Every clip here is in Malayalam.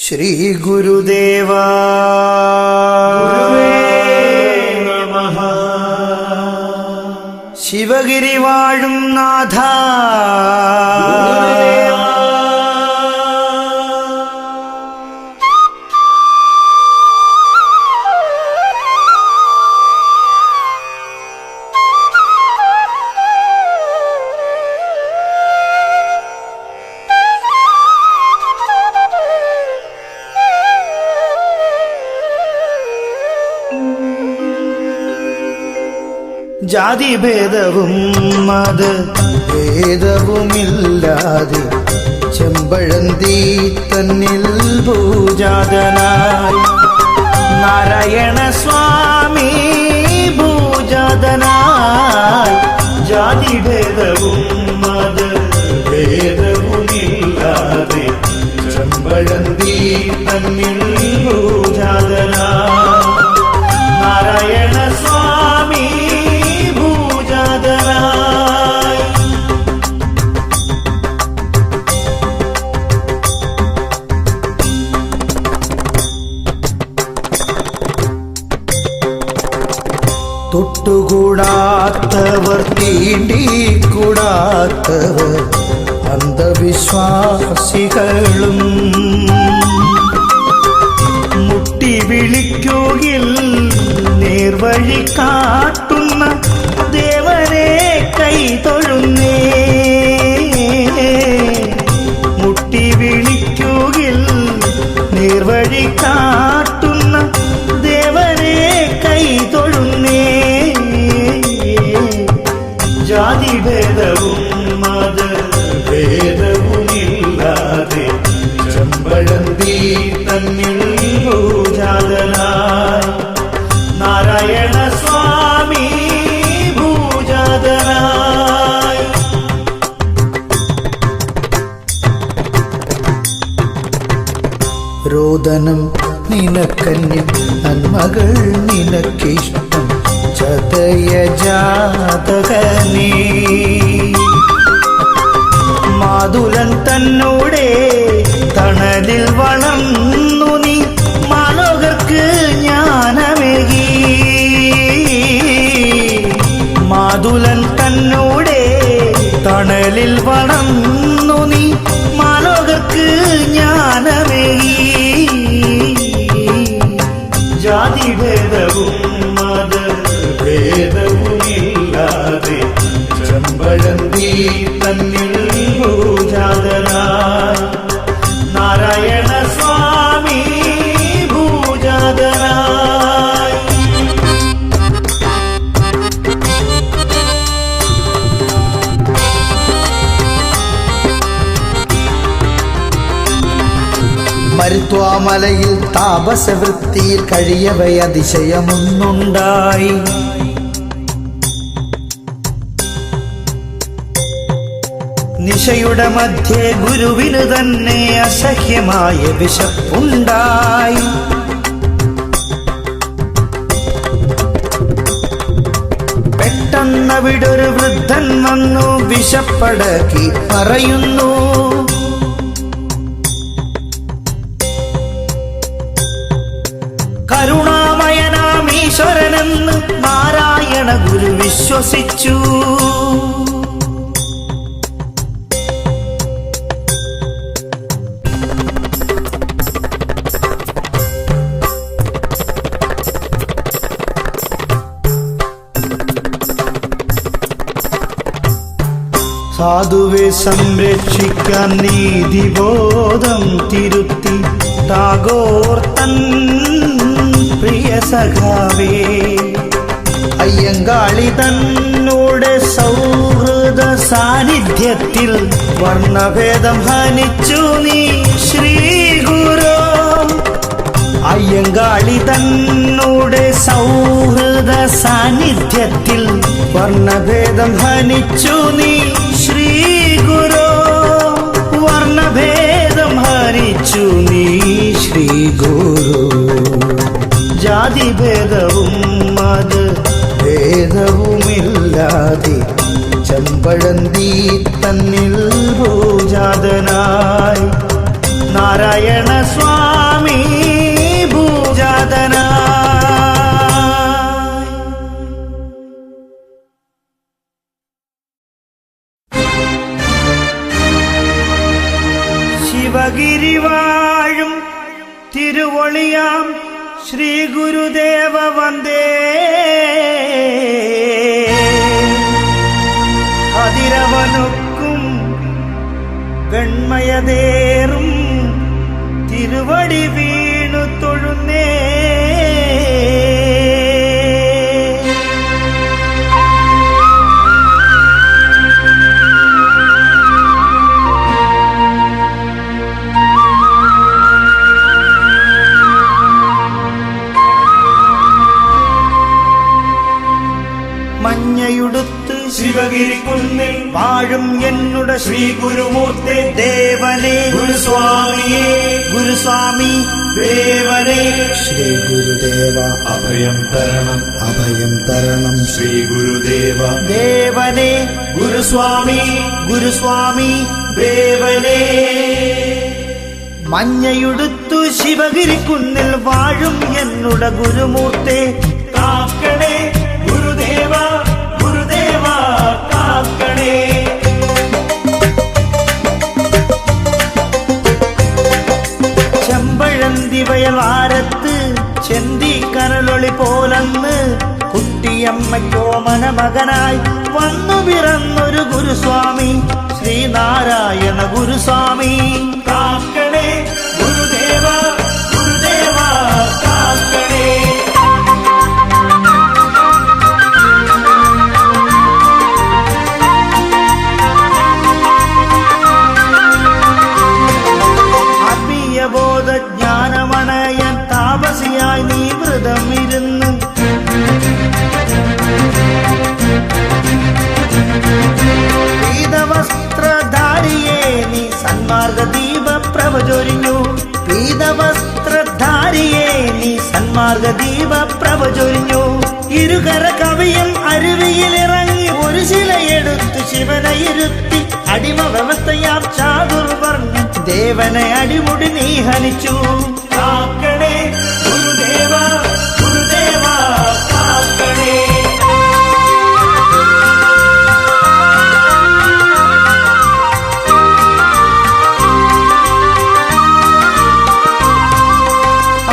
ശ്രീ ഗുരുദേവാ നമഃ. ശിവഗിരി വാഴും നാഥ ജാതിഭേദവും മതഭേദവുമില്ലാതെ ചെമ്പഴന്തി തന്നിൽ ഭൂജാതനായി നാരായണ സ്വാമി ഭൂജാതനായി. ജാതിഭേദവും മതഭേദവുമില്ലാതെ ചെമ്പഴന്തി തന്നിൽ ഭൂജാതനായി നാരായണ സ്വാമി ഭൂജാതനായി. തൊട്ടുകൂടാത്തവർ തീണ്ടിക്കൂടാത്തവർ അന്ധവിശ്വാസികളും മുട്ടി വിളിക്കുകയിൽ നേർവഴി കാട്ടുന്ന ദേവനെ കൈതൊഴുന്നേ. മുട്ടി വിളിക്കുകയിൽ നേർവഴി കാട്ടുന്ന ദേവനെ കൈതൊഴുന്നേ. ജാതിഭേദവും മതഭേദവുമില്ലാതെ ചെമ്പഴന്തി തന്നിൽ ഭൂജാതനായി നാരായണ സ്വാമി ഭൂജാതനായി. രോദനം നിനക്കന്യം നന്മകൾ നിനക്കിഷ്ടം ചതയജാതകനേ. മാതുലൻ തന്നോടെ തണലിൽ വളർന്നു നീ മാലോകർക്ക് ജ്ഞാനമേകി. മാതുലൻ തന്നോടെ തണലിൽ വളർന്നു നീ മാലോകർക്ക് ജ്ഞാനമേകി. ജാതിഭേദവും മതഭേദവുമില്ലാതെ ചെമ്പഴന്തി തന്നിൽ ഭൂജാതനായി നാരായണ സ്വാമി ഭൂജാതനായി. മരുത്വാമലയിൽ താപസവൃത്തിയിൽ കഴിയവയ അതിശയമൊന്നുണ്ടായി. നിശയുടെ മധ്യേ ഗുരുവിന് തന്നെ അസഹ്യമായ വിശപ്പുണ്ടായി. പെട്ടെന്നവിടൊരു വൃദ്ധൻ വന്നു വിശപ്പടക്കി പറയുന്നു, കരുണാമയനാം ഈശ്വരനെന്ന് നാരായണ ഗുരു വിശ്വസിച്ചു. സാധുവെ സംരക്ഷിക്കാൻ നീതിബോധം തിരുത്തി ടാഗോർ തൻ പ്രിയ സഖാവേ. അയ്യങ്കാളി തന്നോടെ സൗഹൃദ സാന്നിധ്യത്തിൽ വർണ്ണഭേദം ഹനിച്ചു നീ ശ്രീ ഗുരു. അയ്യങ്കാളി തന്നോടെ സൗഹൃദ സാന്നിധ്യത്തിൽ വർണ്ണഭേദം ഹനിച്ചു നീ ശ്രീ ഗുരു. വർണ്ണഭേദം ഹനിച്ചു നീ ശ്രീ ഗുരു. ജാതിഭേദവും മതഭേദവുമില്ലാതെ ചെമ്പഴന്തി തന്നിൽ ഭൂജാതനായി നാരായണ സ്വാമി ഭൂജാതനാ. ശിവഗിരി വാഴും തിരുവൊളിയാം ശ്രീ ഗുരുദേവ വന്ദേ. അതിരവനൊക്കും വെണ്മയതേറും തിരുവടി വീണു തൊഴുന്നേ. മഞ്ഞയുടുത്ത് ശിവഗിരിക്കുന്നിൽ വാഴും എന്നുടെ ശ്രീ ഗുരുമൂർത്തി ദേവനെ ഗുരുസ്വാമിയേ ഗുരുസ്വാമി ദേവനെ ശ്രീ ഗുരുദേവ അഭയം തരണം അഭയം തരണം. ശ്രീ ഗുരുദേവ ദേവനെ ഗുരുസ്വാമി ഗുരുസ്വാമി ദേവനെ മഞ്ഞയുടുത്തു ശിവഗിരിക്കുന്നിൽ വാഴും എന്നുടെ ഗുരുമൂർത്തെ. കാക്കണേ ഗുരുദേവ ഗുരുദേവ കാക്കണേ. ചെമ്പഴന്തി വയലാരത്ത് ചെന്തി കരളൊളി പോലന്ന് കുട്ടിയമ്മയ്ക്കോ മനമകനായി വന്നു പിറന്നൊരു ഗുരുസ്വാമി ശ്രീനാരായണ ഗുരുസ്വാമി. കാക്കണേ ഗുരുദേവ ഗുരുദേവ കാക്കണേ. ആത്മീയബോധ ജ്ഞാനമണയാൻ താപസിയായി നീ വ്രതം ഇരുന്ന് പീതവസ്ത്രധാരിയെ നീ സന്മാർഗ ദീപ പ്രഭ ചൊരിഞ്ഞു. പീതവസ്ത്രധാരിയെ നീ സന്മാർഗ ദീപ പ്രഭ ചൊരിഞ്ഞു. ഇരുകര കവിയും അരുവിയിലിറങ്ങി ഒരു ശിലയെടുത്തു ശിവനെ ഇരുത്തി അടിമ വ്യവസ്ഥയാം ചാതുർവർണ്ണ ദേവനെ അടിമുടി നീ ഹനിച്ചു. കാക്കണേ ഗുരുദേവ ഗുരുദേവ കാക്കണേ.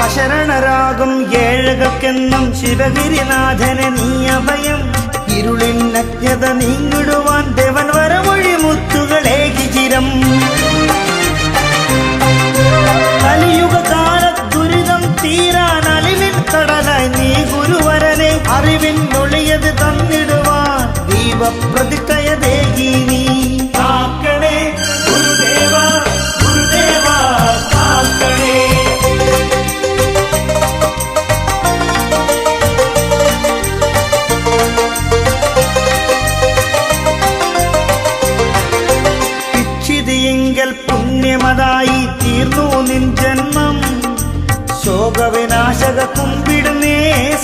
അശരണരാകും ഏഴകൾക്കെന്നും ശിവഗിരിനാഥനെ നീ അഭയം. ഇരുളിനജ്ഞത നീങ്ങിടുവാൻ ദേവൻ വരമൊഴി മുത്തുകളേകി ചിരം. കലിയുഗകാല ദുരിതം തീരാൻ അലിവിൻ കടലായി നീ ഗുരുവരനെ അറിവിൻ ഒളിയത് തന്നിടുവാൻ ദീപപ്രതിഷ്ഠയ ദേഹി നീ. കാക്കണേ ഗുരുദേവ ഗുരുദേവ കാക്കണേ. ഇച്ഛിതിയെങ്കിൽ പുണ്യമതായി തീർന്നു നിൻ ജന്മം. ശോകവിനാശക കുമ്പിടുന്നേ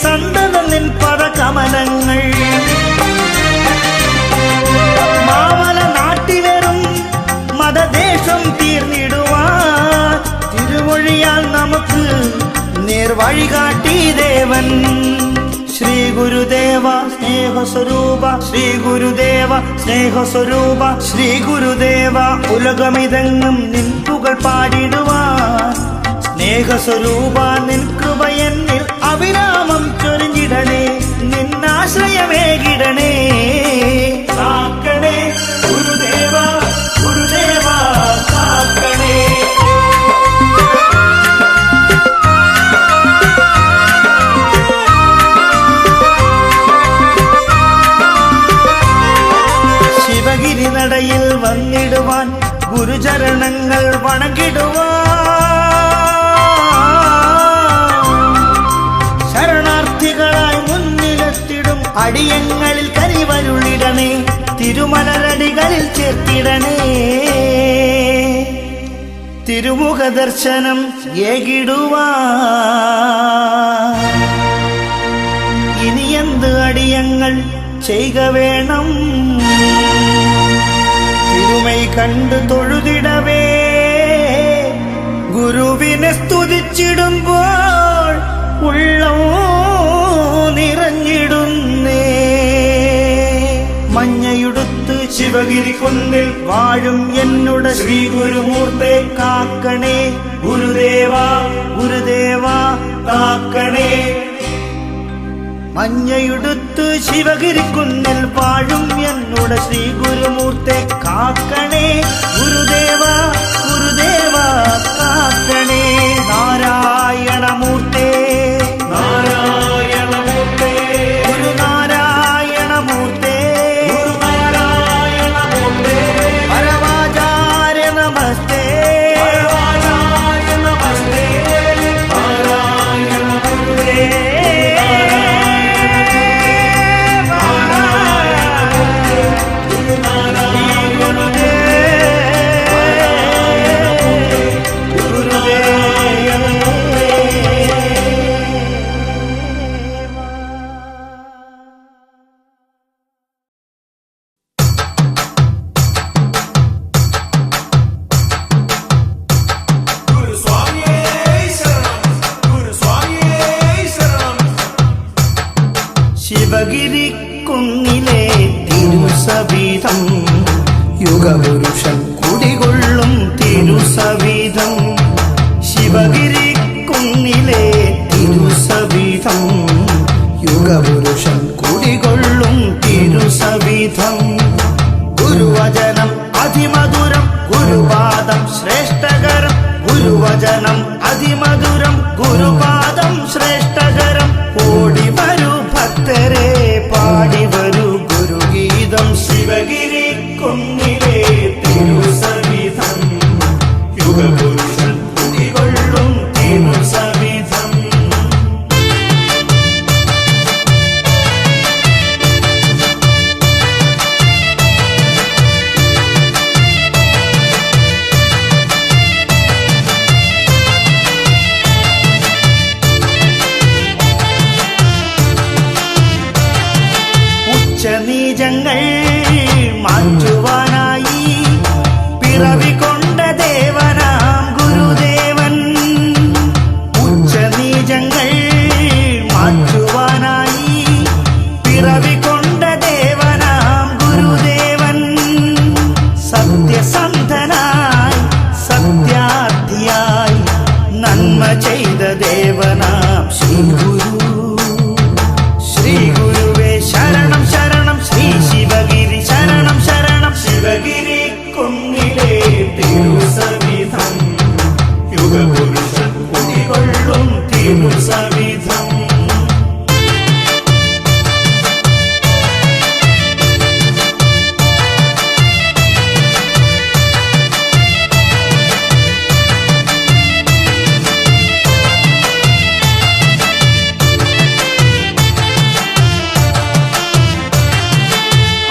സന്തത നിൻ പദകമലങ്ങൾ. മാമല നാട്ടിലെറും മതദേശം തീർന്നിടുവാൻ തിരുമൊഴിയാൽ നമുക്ക് നേർവഴി കാട്ടി ദേവൻ. ശ്രീ ഗുരുദേവ സ്നേഹസ്വരൂപ ശ്രീ ഗുരുദേവ സ്നേഹസ്വരൂപ ശ്രീ ഗുരുദേവ ഉലകമിതെങ്ങും നിൻ പുകൾ പാടിടുവാൻ സ്നേഹസ്വരൂപ നിൻ കൃപയെന്നിൽ അവിരാമം ചൊരിഞ്ഞിടണേ നിന്നാശ്രയമേകിടണേ. കാക്കണേ ഗുരുദേവ ഗുരുദേവ കാക്കണേ. ശിവഗിരി നടയിൽ വന്നിടുവാൻ ഗുരുചരണങ്ങൾ വണങ്ങിടുവാൻ ശരണാർത്ഥികളായി മുന്നിലെത്തിടും അടിയങ്ങളിൽ കരിവരുളിടണേ തിരുമലരടികളിൽ ചേർത്തിടണേ. തിരുമുഖ ദർശനം ഏകിടുവാൻ ഇനി എന്ത് അടിയങ്ങൾ ചെയ്യുക വേണം. തിരുമൈ കണ്ടു തൊഴുതിടവേ ഗുരുവിനെ സ്തുതിച്ചിടുമ്പോൾ ഉള്ളം നിറഞ്ഞിടുന്നേ. മഞ്ഞയുടുത്ത് ശിവഗിരി കുന്നിൽ വാഴും എന്നുടെ ശ്രീ ഗുരുമൂർത്തെ കാക്കണേ ഗുരുദേവ ഗുരുദേവ. കാക്കണേ. മഞ്ഞയുടുത്ത് ശിവഗിരിക്കുന്നിൽ വാഴും എന്നുടെ ശ്രീ ഗുരുമൂർത്തെ കാക്കണേ ഗുരുദേവ ഗുരുദേവ കാക്കണേ. നാരായണമൂർത്തേ നാരായണമൂർത്തേ ഗുരുനാരായണമൂർത്തേ ഗുരുനാരായണമൂർത്തേ പരമാചാര്യ നമസ്തേ പരമാചാര്യ നമസ്തേ നാരായണമൂർത്തേ ശിവഗിരിക്കുന്നിലെ തിരുസവിധം യുഗപുരുഷൻ കുടികൊള്ളും തിരുസവിധം. ശിവഗിരിക്കുന്നിലെ തിരുസവിധം യുഗപുരുഷൻ കുടികൊള്ളും തിരുസവിധം. ഗുരുവചനം അതിമധുരം ഗുരുപാദം ശ്രേഷ്ഠകരം. ഗുരുവചനം അതിമധുരം ഗുരുപാദം ശ്രേഷ്ഠകരം. ഓടി വരൂ ഭക്തരെ പാടി വരൂ ഗുരുഗീതം. ശിവഗിരി കുന്നിലെ തിരുസവിധം യുഗപുരുഷൻ കുടികൊള്ളും തിരുസവിധം. ഉച്ചനീചങ്ങൾ മാറ്റുവാനായി പിറവി കൊണ്ട ദേവനാം ഗുരുദേവൻ. ഉച്ചനീചങ്ങൾ മാറ്റുവാനായി പിറവി കൊണ്ട ദേവനാം ഗുരുദേവൻ. സത്യസന്ധനായി സത്യാർത്ഥിയായി നന്മ ചെയ്ത ദേവനാം ശ്രീ ഗുരു. ശ്രീ ഗുരുവേ ശരണം ശരണം ശ്രീ ശിവഗിരി ശരണം ശരണം. ശിവഗിരി കുന്നിലെ തിരുസവിധം യുഗപുരുഷൻ കുടികൊള്ളും തിരുസവിധം.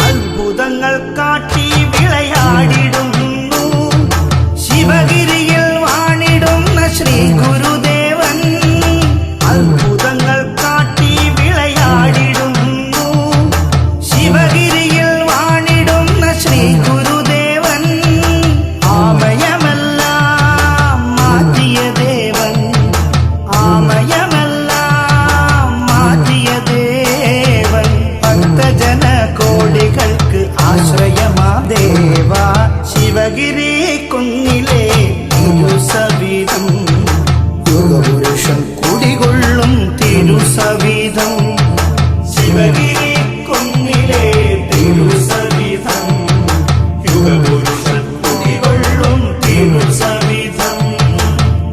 അത്ഭുതങ്ങൾ കാട്ടി വിളയാടിടുന്നു ശിവഗിരിയിൽ വാണിടുന്ന ശ്രീ ഗുരുദേവൻ. അത്ഭുതങ്ങൾ കാട്ടി വിളയാടിടുന്നു ശിവഗിരിയിൽ വാണിടുന്ന ശ്രീ ഗുരുദേവൻ. ആമയമെല്ലാം മാറ്റിയ ദേവൻ. ആമയമെല്ലാം മാറ്റിയ ദേവൻ. ഭക്തജന കോടികൾക്ക് ആശ്രയമാ ദേവ. ശിവഗിരി കുന്നിലെ തിരുസവിധം യുഗപുരുഷൻ കുടികൊള്ളും തിരുസവിധം. ശിവഗിരി കുന്നിലെ തിരുസവിധം യുഗപുരുഷൻ കുടികൊള്ളും തിരുസവിധം.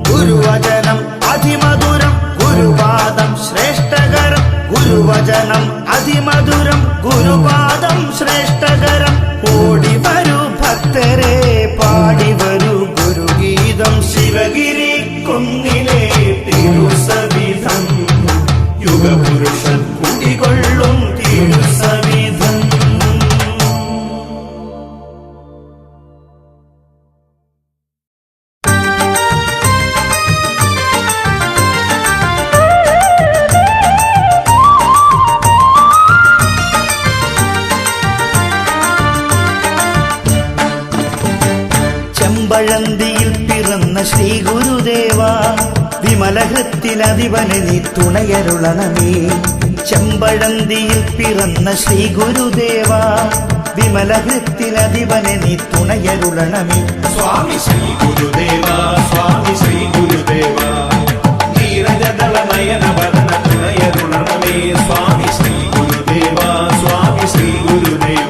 ഗുരുവചനം അതിമധുരം ഗുരുപാദം ശ്രേഷ്ഠകരം. ഗുരുവചനം അതിമധുരം ഗുരുപാദം ശ്രേഷ്ഠകരം. ഓടി വരൂ ഭക്തരെ പാടി വരൂ ഗുരുഗീതം. ശിവഗിരി കുന്നിലെ തിരുസവിധം യുഗപുരുഷൻ കുടികൊള്ളും തിരുസവിധം. ചെമ്പഴന്തിയിൽ പിറന്ന ശ്രീ ഗുരുദേവൻ. വിമലഹൃത്തിലധിപന് നീ തുണയരുളണമേ. ചെമ്പഴന്തിയിൽ പിറന്ന ശ്രീ ഗുരുദേവ, വിമലഹൃത്തിലധിപന് നീ തുണയരുളണമേ. സ്വാമി ശ്രീ ഗുരുദേവ, സ്വാമി ശ്രീ ഗുരുദേവ, നീരജദള നയന വദന തുണയരുളണമേ. സ്വാമി ശ്രീ ഗുരുദേവ, സ്വാമി ശ്രീ ഗുരുദേവ.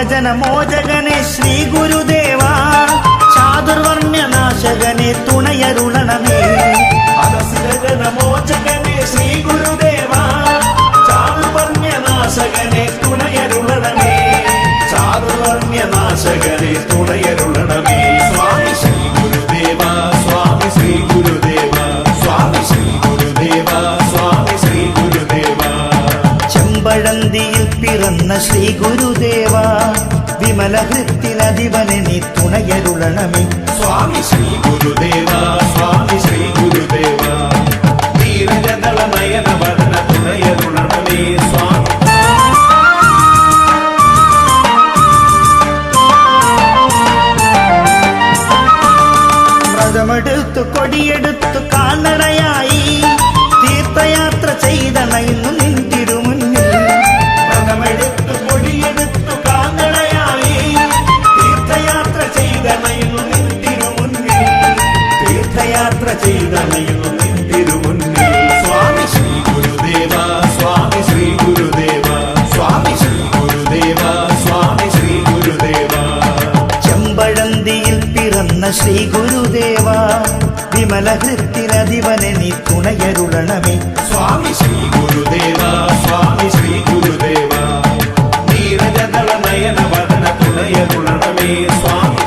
ജനമോചകനെ ശ്രീ ഗുരുദേവ, ചാതുർവർണ്യനാശകനെ തുണയരുളണമേ. ജനമോചകനെ ശ്രീ ഗുരുദേവ, ചാതുർവർണ്യനാശകനെ തുണയരുളണമേ. ചാതുർവർണ്യനാശകനെ തുണയരുളണമേ. സ്വാമി ശ്രീ ഗുരുദേവ, സ്വാമി ശ്രീ ഗുരുദേവ, സ്വാമി ശ്രീ ഗുരുദേവ, സ്വാമി ശ്രീ ഗുരുദേവ. ചെമ്പഴന്തിയിൽ പിറന്ന ശ്രീ ഗുരുദേവ, വിമലഹൃത്തിലധിപന് നീ തുണയരുളണമേ. സ്വാമി ശ്രീ ഗുരുദേവ, സ്വാമി ശ്രീ ഗുരുദേവ, നീരജദള നയന വദന തുണയരുളണമേ. സ്വാമി വ്രതമെടുത്തു കൊടിയെടുത്തു കാൽനടയായി തീർത്ഥയാത്ര ചെയ്തണയുന്നു നിൻ തിരുമുന്നിൽ. വ്രതമെടുത്തു കൊടിയെടുത്തു കാൽനടയായി തീർത്ഥയാത്ര ചെയ്തണയുന്നു നിൻ തിരുമുന്നിൽ. തീർത്ഥയാത്ര ചെയ്തണയുന്നു നിൻ തിരുമുന്നിൽ. സ്വാമി ശ്രീ ഗുരുദേവ, സ്വാമി ശ്രീ ഗുരുദേവ, സ്വാമി ശ്രീ ഗുരുദേവ, സ്വാമി ശ്രീ ഗുരുദേവ. ചെമ്പഴന്തിയിൽ പിറന്ന ശ്രീ ഗുരുദേവ, വിമലഹൃത്തിലധിപന് നീ തുണയരുളണമേ. സ്വാമി ശ്രീ ഗുരുദേവ, സ്വാമി ശ്രീ ഗുരുദേവ, നീരജദള നയന വദന തുണയരുളണമേ. സ്വാമി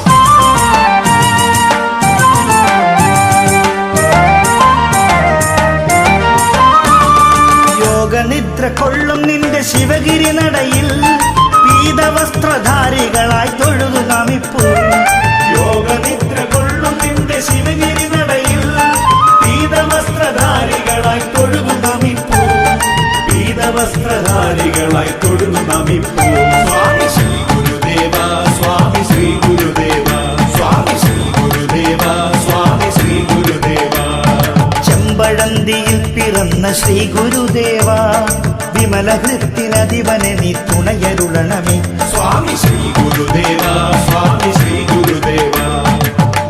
യോഗനിദ്ര കൊള്ളും നിന്റെ ശിവഗിരി നടയിൽ പീതവസ്ത്രധാരികളായി തൊഴുതു നമിപ്പൂ. യോഗനിദ്ര കൊള്ളും നിന്റെ ശിവഗിരി നടയിൽ പീതവസ്ത്രധാരികളായി തൊഴുതു നമിപ്പൂ. പീതവസ്ത്രധാരികളായി തൊഴുതു നമിപ്പൂ. സ്വാമി ശ്രീ ഗുരുദേവ, സ്വാമി ശ്രീ ഗുരുദേവ, സ്വാമി ശ്രീ ഗുരുദേവ, സ്വാമി ശ്രീ ഗുരുദേവ. ചെമ്പഴന്തിയിൽ പിറന്ന ശ്രീ ഗുരുദേവ, വിമലഹൃത്തിലധിപന് നീ തുണയരുളണമേ. സ്വാമി ശ്രീ ഗുരുദേവ, സ്വാമി ശ്രീ ഗുരുദേവ,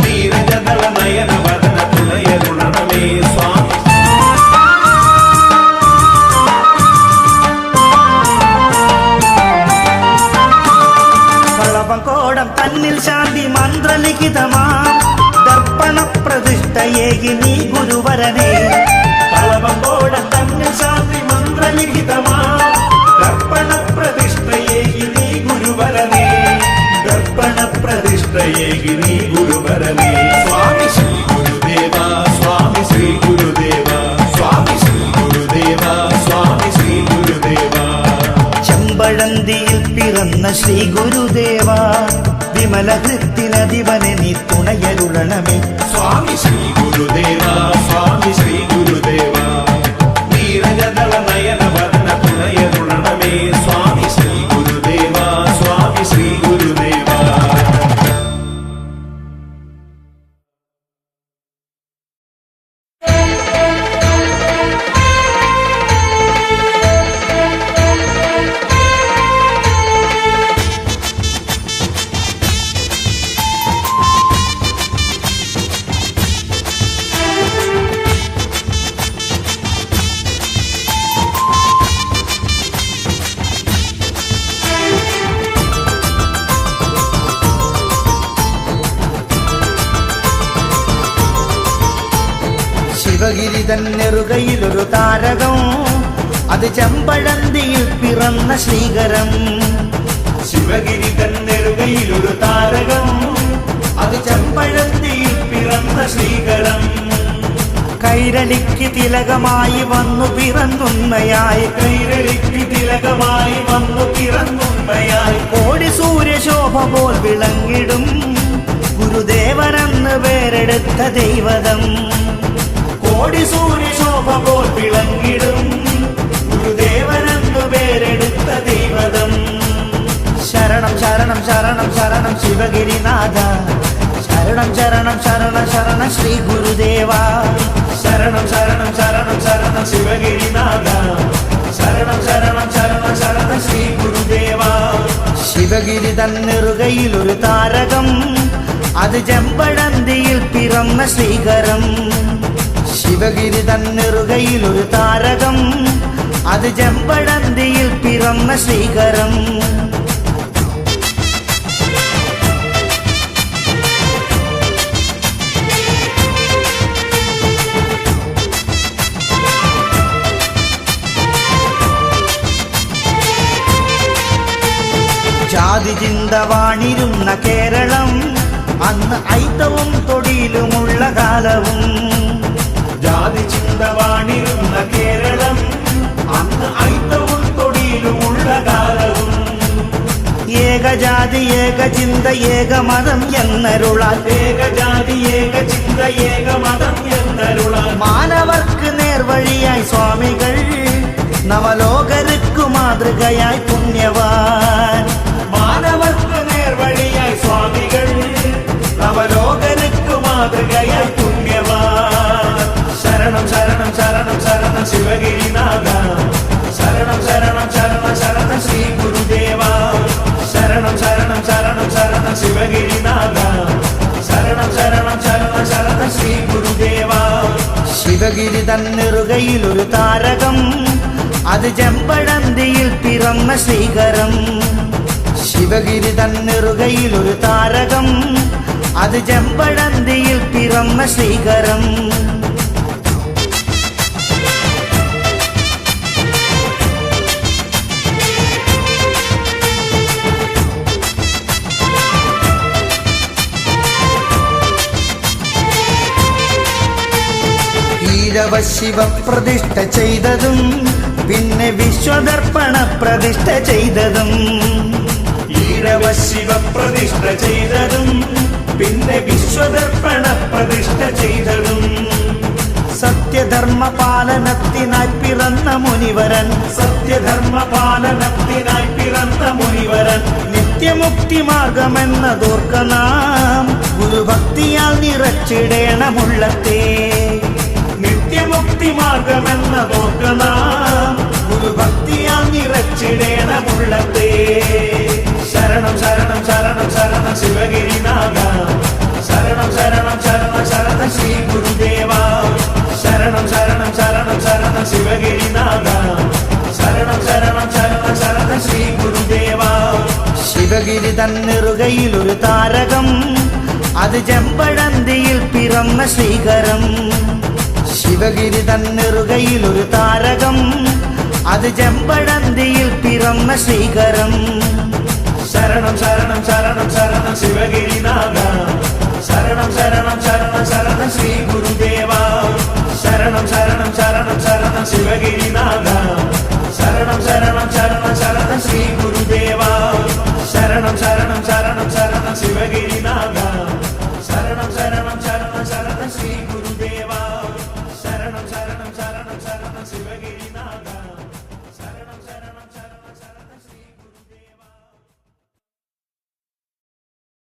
നീരജദള നയന വദന തുണയരുളണമേ. സ്വാമി കളവങ്കോടം തന്നിൽ ശാന്തി മന്ത്രലിഖിതമാം ദർപ്പണ പ്രതിഷ്ഠയേകി നീ ഗുരുവരനെ. കളവങ്കോടം തന്നിൽ ശാന്തി മന്ത്രലിഖിതമാം ദർപ്പണ പ്രതിഷ്ഠയേകി നീ ഗുരുവരനേ. ദർപ്പണ പ്രതിഷ്ഠയേകി നീ ഗുരുവരനേ. സ്വാമി ശ്രീ ഗുരുദേവ, സ്വാമി ശ്രീ ഗുരുദേവ, സ്വാമി ശ്രീ ഗുരുദേവ, സ്വാമി ശ്രീ ഗുരുദേവ. ചെമ്പഴന്തിയിൽ പിറന്ന ശ്രീ ഗുരുദേവ, വിമലഹൃത്തിലധിപന് നീ തുണയരുളണമേ. സ്വാമി ശ്രീ ഗുരുദേവ, സ്വാമി ശ്രീ ഗുരുദേവ, നീരജദള നയന വദന തുണയരുളണമേ. സ്വാമി ശ്രീ ഗുരുദേവ, സ്വാമി ശ്രീ ഗുരുദേവ. ശിവഗിരി തന്നെറുകയിലൊരു താരകം, അത് ചെമ്പഴന്തിയിൽ പിറന്ന ശ്രീകരം. ശിവഗിരി തന്നെറുകയിലൊരു താരകം, അത് ചെമ്പഴന്തിയിൽ പിറന്ന ശ്രീകരം. കൈരളിക്ക് തിലകമായി വന്നു പിറന്നുമ്മയായി, കൈരളിക്ക് തിലകമായി വന്നു പിറന്നുമ്മയായി, കോടി സൂര്യശോഭ പോൽ വിളങ്ങിടും ഗുരുദേവനെന്ന് പേരെടുത്ത ദൈവതം. കോടി സൂര്യശോഭ പോൽ വിളങ്ങിടും ഗുരുദേവനെന്നു പേരെടുത്ത ദൈവതം. ശരണം ശരണം ശരണം ശിവഗിരിനാഥ ശരണം ശരണം ശരണം ശരണം ശ്രീ ഗുരുദേവ ശരണം ശരണം ശരണം ശരണം ശിവഗിരിനാഥ ശരണം ശരണം ശരണം ശരണം ശ്രീ ഗുരുദേവ ശിവഗിരി തന്നിറുകയിൽ ഒരു താരകം അത് ചെമ്പഴന്തിയിൽ പിറന്ന ശ്രീകരം ശിവഗിരി തന്നിറുകയിൽ ഒരു താരകം അത് ചെമ്പഴന്തിയിൽ പിറന്ന ശ്രീകരം ജാതി ചിന്ത വാണിരുന്ന കേരളം അന്ന് ഐത്തവും തൊടിയിലുമുള്ള കാലവും ജാതി ചിന്ത വാണിരുന്ന കേരളം അന്ന് ഐത്തവും തൊടിയിലുമുള്ള കാലവും ഏകജാതി ഏകചിന്ത ഏകമതം എന്നരുളാൽ ഏകജാതി ഏകചിന്ത ഏകമതം എന്നരുളാൽ മാനവർക്ക് നേർവഴിയായി സ്വാമികൾ നവലോകർക്കു മാതൃകയായി പുണ്യവാൻ മാനവർക്ക് നേർവഴിയായി സ്വാമികൾ നവലോകർക്ക് മാതൃകയായി പുണ്യവാൻ ശരണം ശരണം ശരണം ശരണം ശിവഗിരിനാഥ ശരണം ശരണം ശരണം ശരണം ശ്രീ ഗുരുദേവ ശരണം ശരണം ശരണം ശരണം ശിവഗിരിനാഥ ശരണം ശരണം ശരണം ശരണം ശ്രീ ഗുരുദേവ ശിവഗിരി തന്നിറുകയിൽ ഒരു താരകം അത് ചെമ്പഴന്തിയിൽ പിറന്ന ശ്രീകരം ശിവഗിരി തന്നിറുകയിൽ ഒരു താരകം അത് ചെമ്പഴന്തിയിൽ പിറന്ന ശ്രീകരം ഈഴവ ശിവപ്രതിഷ്ഠ ചെയ്തതും പിന്നെ വിശ്വദർപ്പണ പ്രതിഷ്ഠ ചെയ്തതും ഈഴവ ശിവപ്രതിഷ്ഠ ചെയ്തതും പിന്നെ വിശ്വദർപ്പണ പ്രതിഷ്ഠ ചെയ്തതും സത്യധർമ്മ പാലനത്തിനായി പിറന്ന മുനിവരൻ സത്യധർമ്മ പാലനത്തിനായി പിറന്ന മുനിവരൻ നിത്യമുക്തി മാർഗമെന്നതോർക്ക നാം ഗുരുഭക്തിയാൽ നിറച്ചിടേണമുള്ളത്തെ നിത്യമുക്തി മാർഗമെന്നതോർക്ക നാം ഗുരുഭക്തിയാൽ നിറച്ചിടേണമുള്ളത്തെ ശരണം ശരണം ശരണം ശരണം ശിവഗിരിനാഥ ശരണം ശരണം ശരണം ശരണം ശ്രീ ഗുരുദേവ ശരണം ശരണം ശരണം ശരണം ശിവഗിരിനാഥ ശരണം ശരണം ശരണം ശരണം ശ്രീ ഗുരുദേവ ശിവഗിരി തന്നിറുകയിൽ ഒരു താരകം അത് ചെമ്പഴന്തിയിൽ പിറന്ന ശ്രീകരം ശിവഗിരി തന്നിറുകയിൽ ഒരു താരകം അത് ചെമ്പഴന്തിയിൽ പിറന്ന ശ്രീകരം ശരണം ശരണം ശരണം ശരണം ശിവഗിരിനാഥ ശരണം ശരണം ശരണം ശരണം ശ്രീ ഗുരുദേവ ശരണം ശരണം ശരണം ശരണം ശിവഗിരിനാഥ ശരണം ശരണം ശരണം ശരണം ശ്രീ ഗുരുദേവ ശരണം ശരണം ശരണം ശരണം ശിവഗിരി